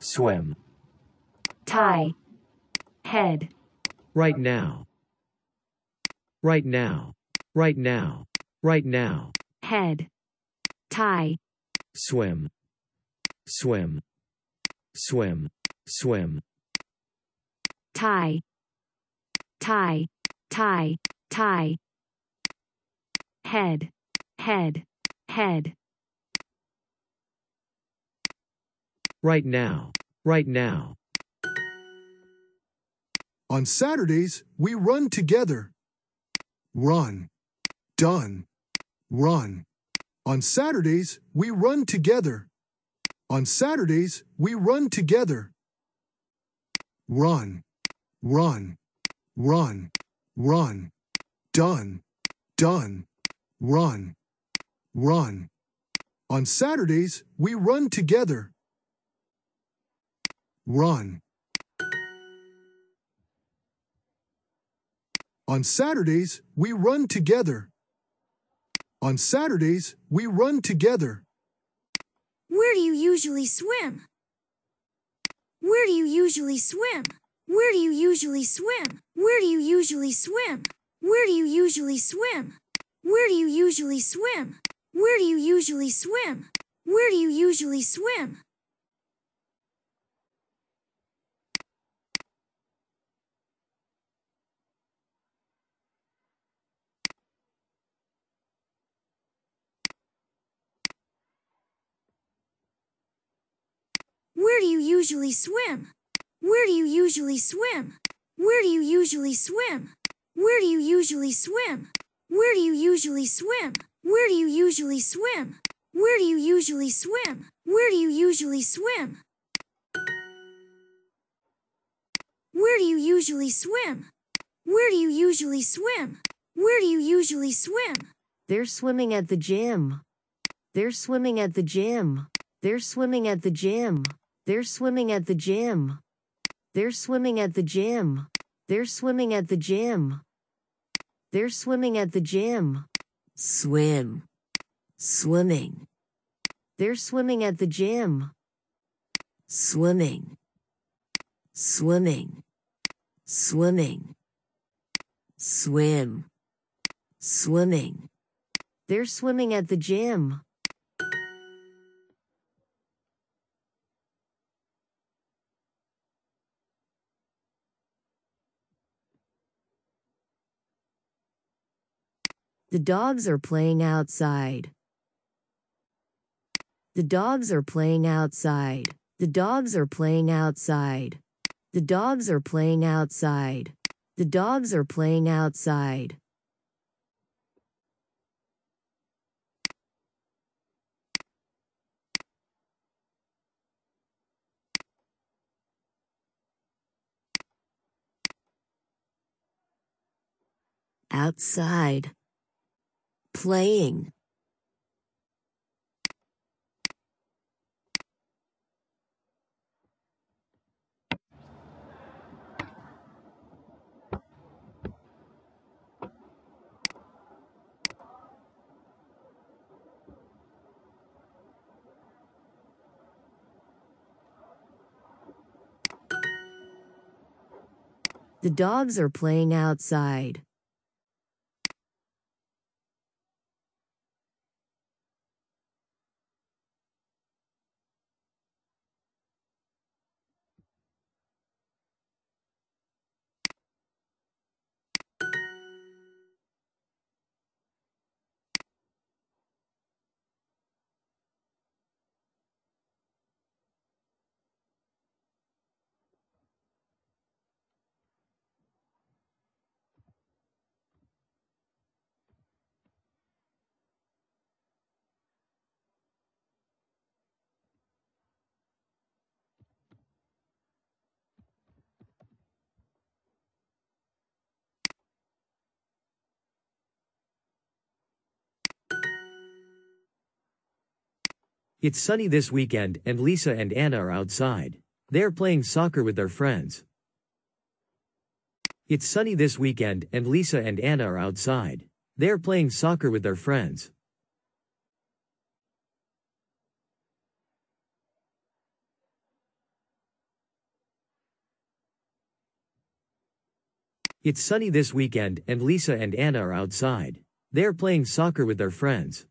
swim, tie, head, right now, right now, right now, right now, head, tie, swim, swim, swim, swim, tie, tie, tie, tie, head, head, head, right now, right now. On Saturdays, we run together. Run. Done. Run. On Saturdays, we run together. On Saturdays, we run together. Run. Run. Run. Run. Done. Done. Run. Run. On Saturdays, we run together. Run. On Saturdays, we run together. On Saturdays, we run together. Where do you usually swim? Where do you usually swim? Where do you usually swim? Where do you usually swim? Where do you usually swim? Where do you usually swim? Where do you usually swim? Where do you usually swim? Where do you usually swim? Where do you usually swim? Where do you usually swim? Where do you usually swim? Where do you usually swim? Where do you usually swim? Where do you usually swim? Where do you usually swim? Where do you usually swim? Where do you usually swim? Where do you usually swim? They're swimming at the gym. They're swimming at the gym. They're swimming at the gym. They're swimming at the gym. They're swimming at the gym. They're swimming at the gym. They're swimming at the gym. Swim. Swimming. They're swimming at the gym. Swimming. Swimming. Swimming. Swim. Swimming. They're swimming at the gym. The dogs are playing outside. The dogs are playing outside. The dogs are playing outside. The dogs are playing outside. The dogs are playing outside. Outside. Playing. The dogs are playing outside. It's sunny this weekend and Lisa and Anna are outside. They're playing soccer with their friends. It's sunny this weekend and Lisa and Anna are outside. They're playing soccer with their friends. It's sunny this weekend and Lisa and Anna are outside. They're playing soccer with their friends.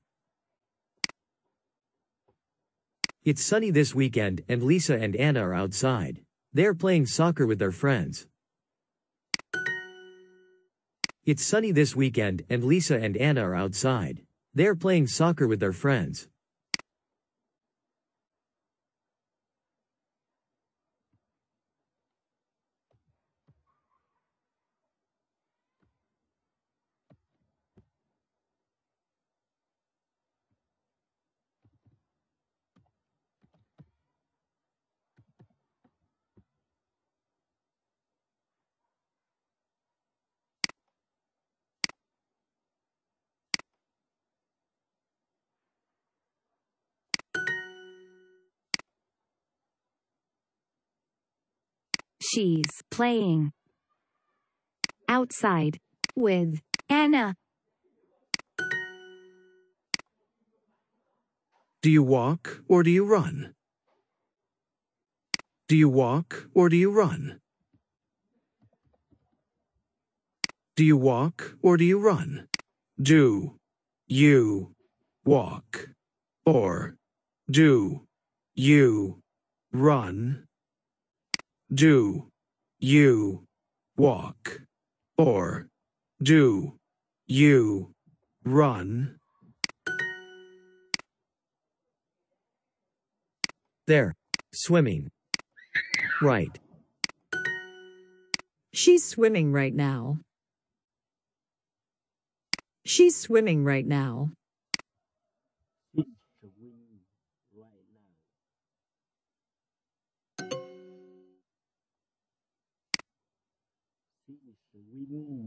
It's sunny this weekend and Lisa and Anna are outside. They're playing soccer with their friends. It's sunny this weekend and Lisa and Anna are outside. They're playing soccer with their friends. She's playing outside with Anna. Do you walk or do you run? Do you walk or do you run? Do you walk or do you run? Do you walk or do you run? Do you walk or do you run? There. Swimming. Right. She's swimming right now. She's swimming right now.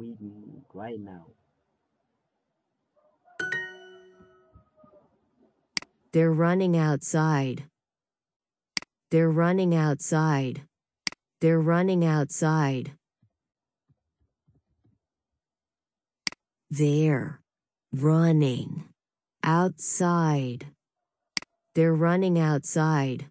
Swimming right now. They're running outside. They're running outside. They're running outside. They're running outside. They're running outside.